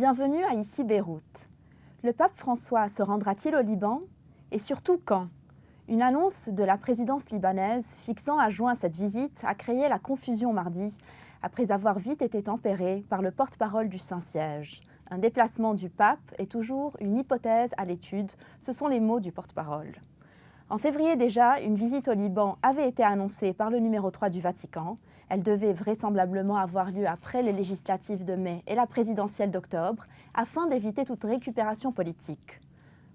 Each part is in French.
Bienvenue à Ici Beyrouth. Le pape François se rendra-t-il au Liban? Et surtout quand? Une annonce de la présidence libanaise fixant à juin cette visite a créé la confusion mardi, après avoir vite été tempérée par le porte-parole du Saint-Siège. Un déplacement du pape est toujours une hypothèse à l'étude, ce sont les mots du porte-parole. En février déjà, une visite au Liban avait été annoncée par le numéro 3 du Vatican. Elle devait vraisemblablement avoir lieu après les législatives de mai et la présidentielle d'octobre, afin d'éviter toute récupération politique.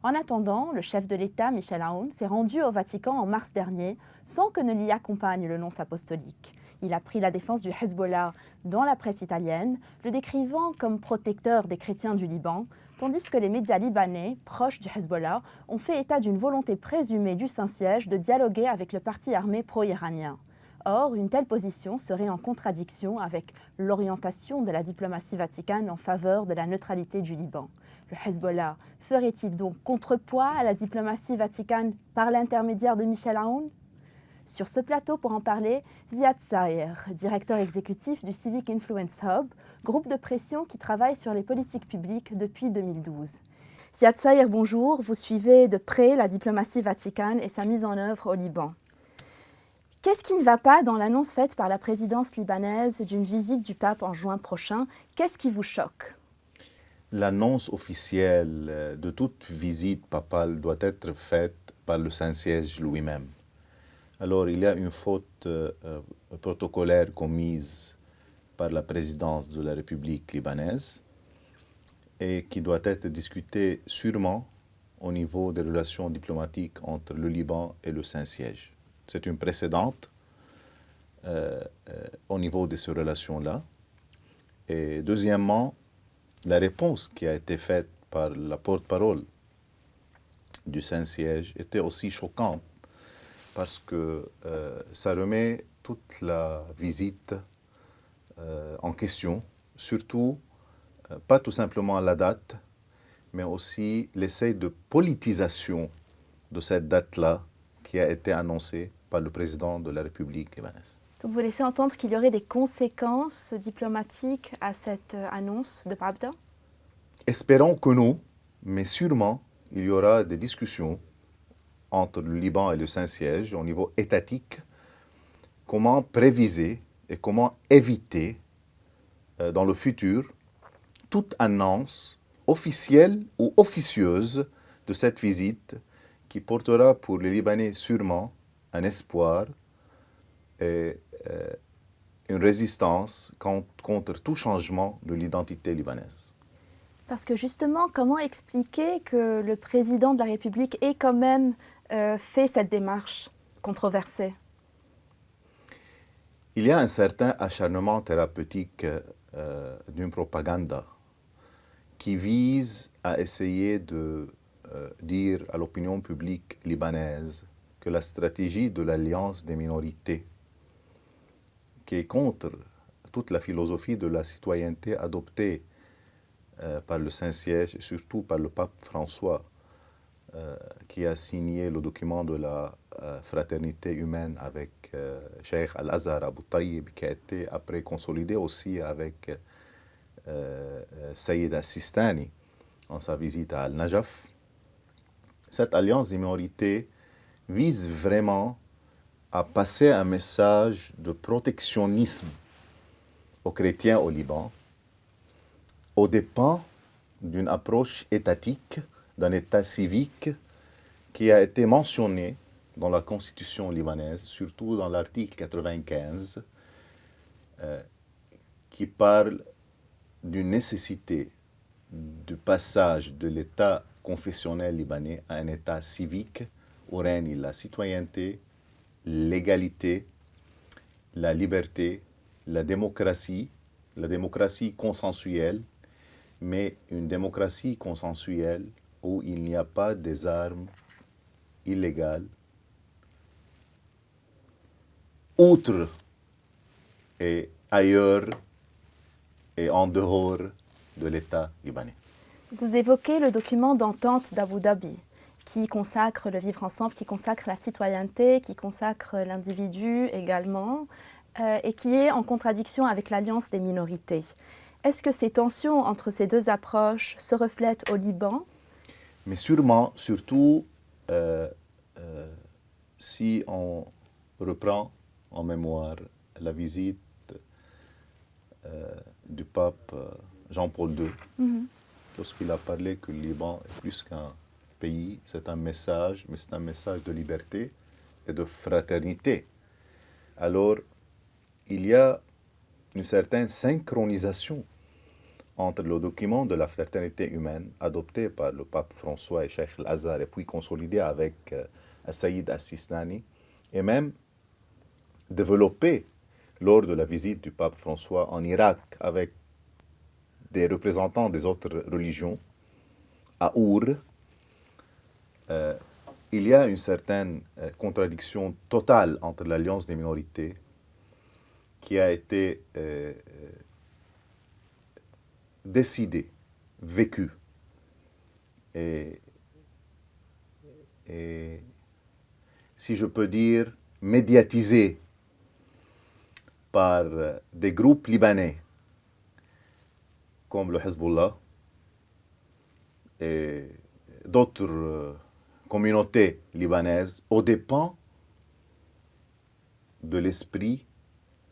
En attendant, le chef de l'État, Michel Aoun, s'est rendu au Vatican en mars dernier, sans que ne l'y accompagne le nonce apostolique. Il a pris la défense du Hezbollah dans la presse italienne, le décrivant comme protecteur des chrétiens du Liban, tandis que les médias libanais, proches du Hezbollah, ont fait état d'une volonté présumée du Saint-Siège de dialoguer avec le parti armé pro-iranien. Or, une telle position serait en contradiction avec l'orientation de la diplomatie vaticane en faveur de la neutralité du Liban. Le Hezbollah ferait-il donc contrepoids à la diplomatie vaticane par l'intermédiaire de Michel Aoun? Sur ce plateau, pour en parler, Ziad Saher, directeur exécutif du Civic Influence Hub, groupe de pression qui travaille sur les politiques publiques depuis 2012. Ziad Saher, bonjour. Vous suivez de près la diplomatie vaticane et sa mise en œuvre au Liban. Qu'est-ce qui ne va pas dans l'annonce faite par la présidence libanaise d'une visite du pape en juin prochain? Qu'est-ce qui vous choque? L'annonce officielle de toute visite papale doit être faite par le Saint-Siège lui-même. Alors, il y a une faute protocolaire commise par la présidence de la République libanaise et qui doit être discutée sûrement au niveau des relations diplomatiques entre le Liban et le Saint-Siège. C'est une précédente au niveau de ces relations-là. Et deuxièmement, la réponse qui a été faite par la porte-parole du Saint-Siège était aussi choquante parce que ça remet toute la visite en question, surtout pas tout simplement la date, mais aussi l'essai de politisation de cette date-là qui a été annoncée par le président de la République libanaise. Donc vous laissez entendre qu'il y aurait des conséquences diplomatiques à cette annonce de Pravda? Espérons que non, mais sûrement il y aura des discussions entre le Liban et le Saint-Siège au niveau étatique, comment préviser et comment éviter dans le futur toute annonce officielle ou officieuse de cette visite qui portera pour les Libanais sûrement un espoir et une résistance contre tout changement de l'identité libanaise. Parce que justement, comment expliquer que le président de la République ait quand même fait cette démarche controversée? Il y a un certain acharnement thérapeutique d'une propagande qui vise à essayer de dire à l'opinion publique libanaise que la stratégie de l'alliance des minorités, qui est contre toute la philosophie de la citoyenneté adoptée par le Saint-Siège et surtout par le pape François, qui a signé le document de la fraternité humaine avec Cheikh Al-Azhar Abu Tayyib, qui a été après consolidé aussi avec Sayyid Al-Sistani en sa visite à Al-Najaf. Cette alliance des minorités vise vraiment à passer un message de protectionnisme aux chrétiens au Liban, aux dépens d'une approche étatique, d'un État civique qui a été mentionné dans la Constitution libanaise, surtout dans l'article 95, qui parle d'une nécessité du passage de l'État confessionnel libanais à un État civique où règne la citoyenneté, l'égalité, la liberté, la démocratie consensuelle, mais une démocratie consensuelle où il n'y a pas des armes illégales, outre et ailleurs et en dehors de l'État libanais. Vous évoquez le document d'entente d'Abu Dhabi, qui consacre le vivre ensemble, qui consacre la citoyenneté, qui consacre l'individu également, et qui est en contradiction avec l'alliance des minorités. Est-ce que ces tensions entre ces deux approches se reflètent au Liban? Mais sûrement, surtout si on reprend en mémoire la visite du pape Jean-Paul II, lorsqu'il a parlé que le Liban est plus qu'un pays, c'est un message, mais c'est un message de liberté et de fraternité. Alors, il y a une certaine synchronisation entre le document de la fraternité humaine adopté par le pape François et Cheikh Al-Azhar et puis consolidé avec Saïd As-Sistani et même développé lors de la visite du pape François en Irak avec des représentants des autres religions à Our, il y a une certaine contradiction totale entre l'Alliance des minorités qui a été décidée, vécue et si je peux dire, médiatisée par des groupes libanais comme le Hezbollah et d'autres communautés libanaises aux dépens de l'esprit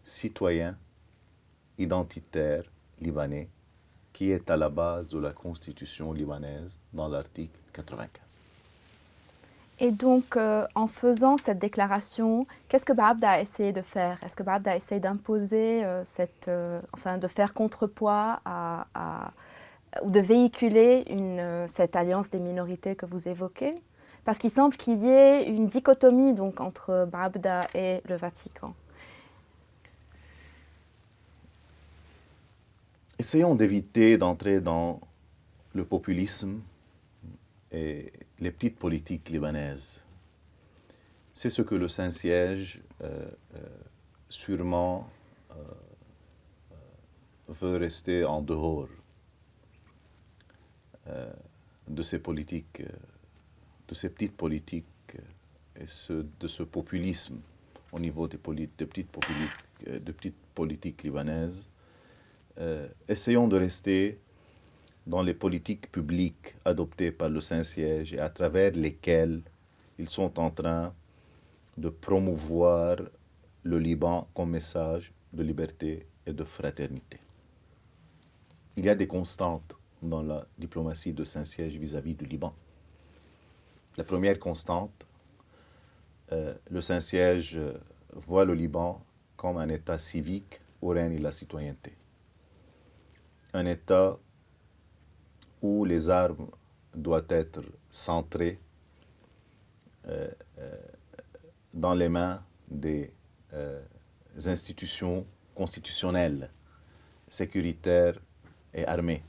citoyen identitaire libanais qui est à la base de la constitution libanaise dans l'article 95. Et donc, en faisant cette déclaration, qu'est-ce que Baabda a essayé de faire? Est-ce que Baabda a essayé d'imposer, enfin, de faire contrepoids ou de véhiculer cette alliance des minorités que vous évoquez? Parce qu'il semble qu'il y ait une dichotomie donc, entre Baabda et le Vatican. Essayons d'éviter d'entrer dans le populisme et les petites politiques libanaises. C'est ce que le Saint-Siège sûrement veut rester en dehors de ces politiques, de ces petites politiques et de ce populisme au niveau des petites politiques libanaises. Essayons de rester dans les politiques publiques adoptées par le Saint-Siège et à travers lesquelles ils sont en train de promouvoir le Liban comme message de liberté et de fraternité. Il y a des constantes dans la diplomatie de Saint-Siège vis-à-vis du Liban. La première constante, le Saint-Siège voit le Liban comme un État civique où règne la citoyenneté. Un État où les armes doivent être centrées dans les mains des institutions constitutionnelles, sécuritaires et armées.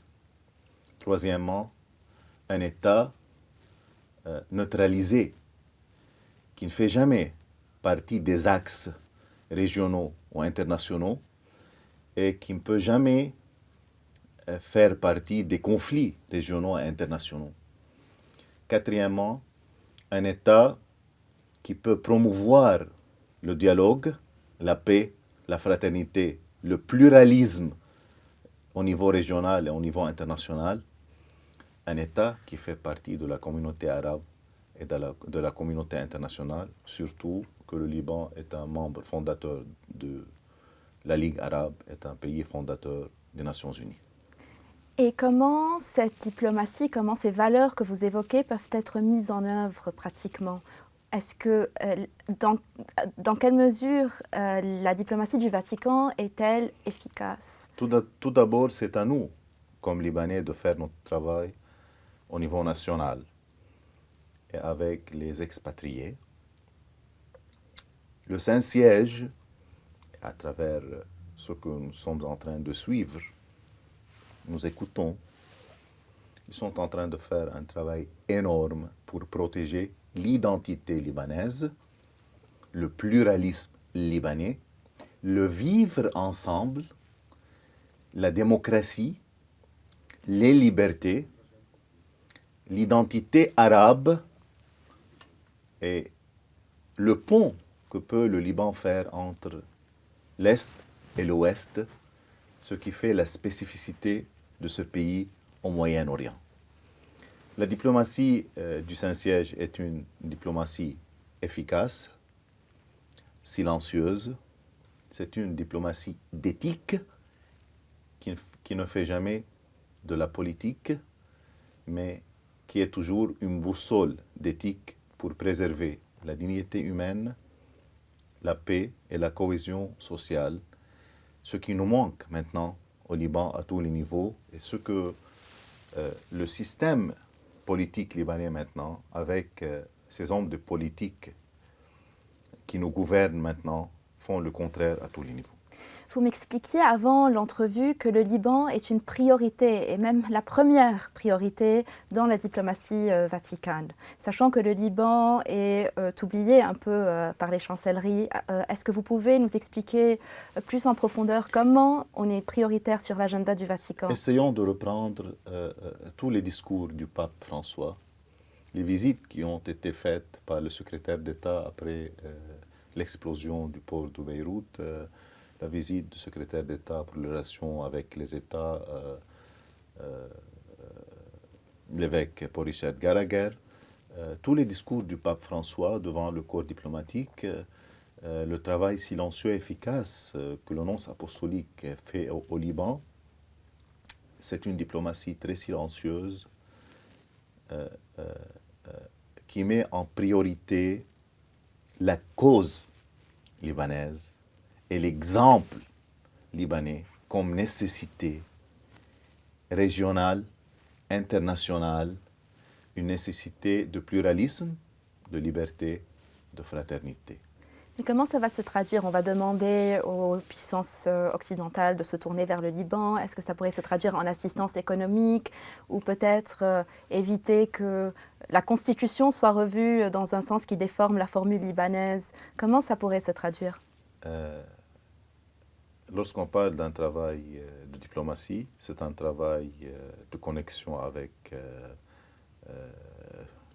Troisièmement, un État neutralisé qui ne fait jamais partie des axes régionaux ou internationaux et qui ne peut jamais faire partie des conflits régionaux et internationaux. Quatrièmement, un État qui peut promouvoir le dialogue, la paix, la fraternité, le pluralisme au niveau régional et au niveau international. Un État qui fait partie de la communauté arabe et de la communauté internationale, surtout que le Liban est un membre fondateur de la Ligue arabe, est un pays fondateur des Nations unies. Et comment cette diplomatie, comment ces valeurs que vous évoquez peuvent être mises en œuvre pratiquement? Est-ce que, dans quelle mesure la diplomatie du Vatican est-elle efficace? Tout d'abord, c'est à nous, comme Libanais, de faire notre travail au niveau national et avec les expatriés. Le Saint-Siège, à travers ce que nous sommes en train de suivre, nous écoutons, ils sont en train de faire un travail énorme pour protéger l'identité libanaise, le pluralisme libanais, le vivre ensemble, la démocratie, les libertés, l'identité arabe et le pont que peut le Liban faire entre l'Est et l'Ouest ce qui fait la spécificité de ce pays au Moyen-Orient. La diplomatie du Saint-Siège est une diplomatie efficace, silencieuse. C'est une diplomatie d'éthique qui ne fait jamais de la politique, mais qui est toujours une boussole d'éthique pour préserver la dignité humaine, la paix et la cohésion sociale, ce qui nous manque maintenant au Liban à tous les niveaux et ce que le système politique libanais maintenant, avec ces hommes de politique qui nous gouvernent maintenant, font le contraire à tous les niveaux. Vous m'expliquiez avant l'entrevue que le Liban est une priorité, et même la première priorité dans la diplomatie vaticane. Sachant que le Liban est oublié un peu par les chancelleries, est-ce que vous pouvez nous expliquer plus en profondeur comment on est prioritaire sur l'agenda du Vatican? Essayons de reprendre tous les discours du pape François, les visites qui ont été faites par le secrétaire d'État après l'explosion du port de Beyrouth, la visite du secrétaire d'État pour les relations avec les États, l'évêque Paul-Richard Gallagher, tous les discours du pape François devant le corps diplomatique, le travail silencieux et efficace que le nonce apostolique fait au Liban, c'est une diplomatie très silencieuse qui met en priorité la cause libanaise et l'exemple libanais comme nécessité régionale, internationale, une nécessité de pluralisme, de liberté, de fraternité. Mais comment ça va se traduire? On va demander aux puissances occidentales de se tourner vers le Liban. Est-ce que ça pourrait se traduire en assistance économique ou peut-être éviter que la constitution soit revue dans un sens qui déforme la formule libanaise? Comment ça pourrait se traduire? Lorsqu'on parle d'un travail de diplomatie, c'est un travail de connexion avec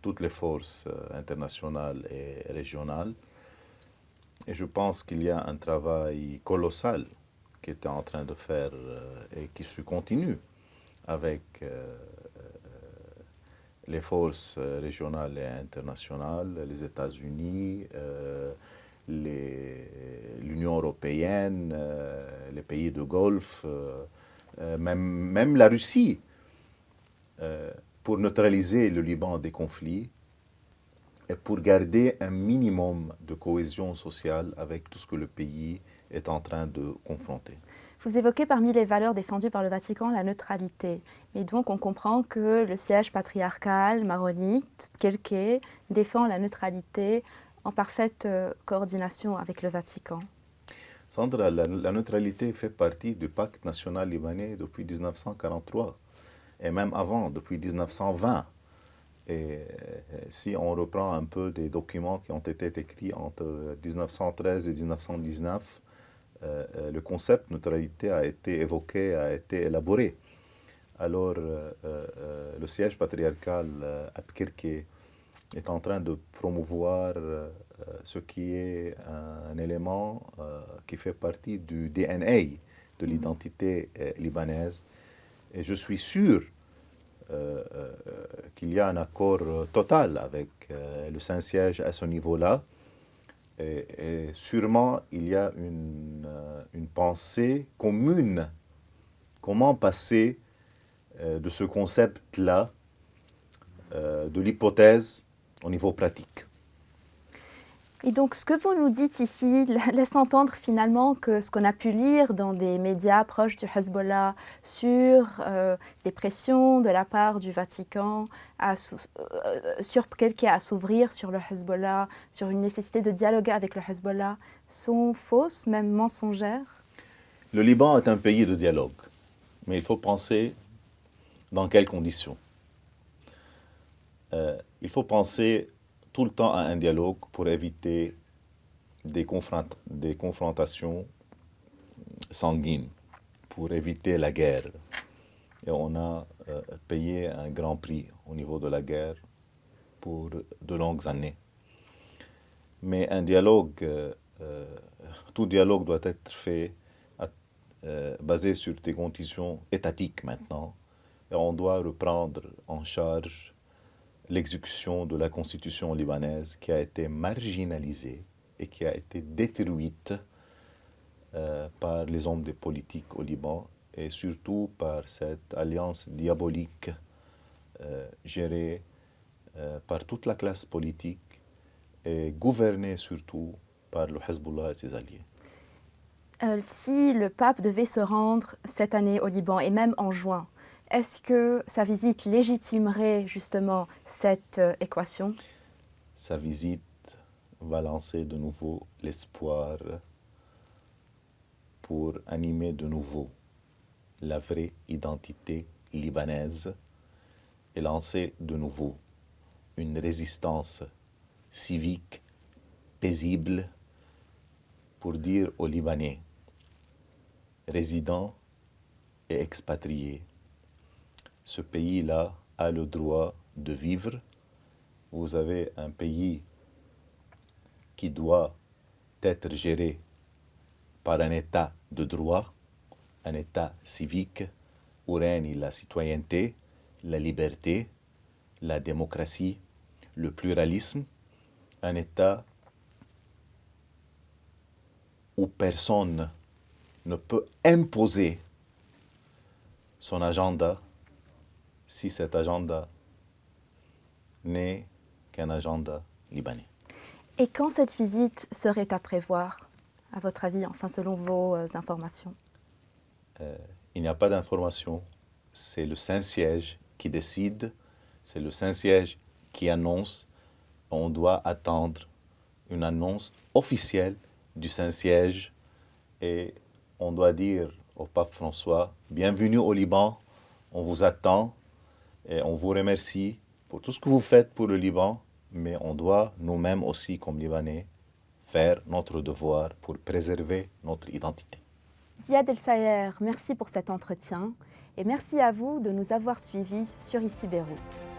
toutes les forces internationales et régionales. Et je pense qu'il y a un travail colossal qui est en train de faire et qui se continue avec les forces régionales et internationales, les États-Unis, l'Union européenne, les pays du Golfe, même la Russie, pour neutraliser le Liban des conflits et pour garder un minimum de cohésion sociale avec tout ce que le pays est en train de confronter. Vous évoquez parmi les valeurs défendues par le Vatican la neutralité. Et donc on comprend que le siège patriarcal maronite, Kelké, défend la neutralité en parfaite coordination avec le Vatican. Sandra, la neutralité fait partie du pacte national libanais depuis 1943 et même avant, depuis 1920. Et si on reprend un peu des documents qui ont été écrits entre 1913 et 1919, le concept de neutralité a été évoqué, a été élaboré. Alors, le siège patriarcal à Kirké est en train de promouvoir ce qui est un élément qui fait partie du DNA de l'identité libanaise. Et je suis sûr qu'il y a un accord total avec le Saint-Siège à ce niveau-là. Et sûrement, il y a une pensée commune. Comment passer de ce concept-là, de l'hypothèse, au niveau pratique. Et donc, ce que vous nous dites ici laisse entendre finalement que ce qu'on a pu lire dans des médias proches du Hezbollah sur des pressions de la part du Vatican sur Kelké à s'ouvrir sur le Hezbollah, sur une nécessité de dialoguer avec le Hezbollah, sont fausses, même mensongères? Le Liban est un pays de dialogue, mais il faut penser dans quelles conditions. Il faut penser tout le temps à un dialogue pour éviter des confrontations sanguines, pour éviter la guerre. Et on a payé un grand prix au niveau de la guerre pour de longues années. Mais un dialogue, tout dialogue doit être fait basé sur des conditions étatiques maintenant. Et on doit reprendre en charge l'exécution de la constitution libanaise qui a été marginalisée et qui a été détruite par les hommes des politiques au Liban et surtout par cette alliance diabolique gérée par toute la classe politique et gouvernée surtout par le Hezbollah et ses alliés. Si le pape devait se rendre cette année au Liban et même en juin, est-ce que sa visite légitimerait justement cette équation? Sa visite va lancer de nouveau l'espoir pour animer de nouveau la vraie identité libanaise et lancer de nouveau une résistance civique paisible pour dire aux Libanais, résidents et expatriés, ce pays-là a le droit de vivre. Vous avez un pays qui doit être géré par un État de droit, un État civique où règne la citoyenneté, la liberté, la démocratie, le pluralisme, un État où personne ne peut imposer son agenda si cet agenda n'est qu'un agenda libanais. Et quand cette visite serait à prévoir, à votre avis, enfin selon vos informations? Il n'y a pas d'information, c'est le Saint-Siège qui décide, c'est le Saint-Siège qui annonce. On doit attendre une annonce officielle du Saint-Siège et on doit dire au pape François, bienvenue au Liban, on vous attend et on vous remercie pour tout ce que vous faites pour le Liban, mais on doit nous-mêmes aussi, comme Libanais, faire notre devoir pour préserver notre identité. Ziad El Sayer, merci pour cet entretien et merci à vous de nous avoir suivis sur Ici Beyrouth.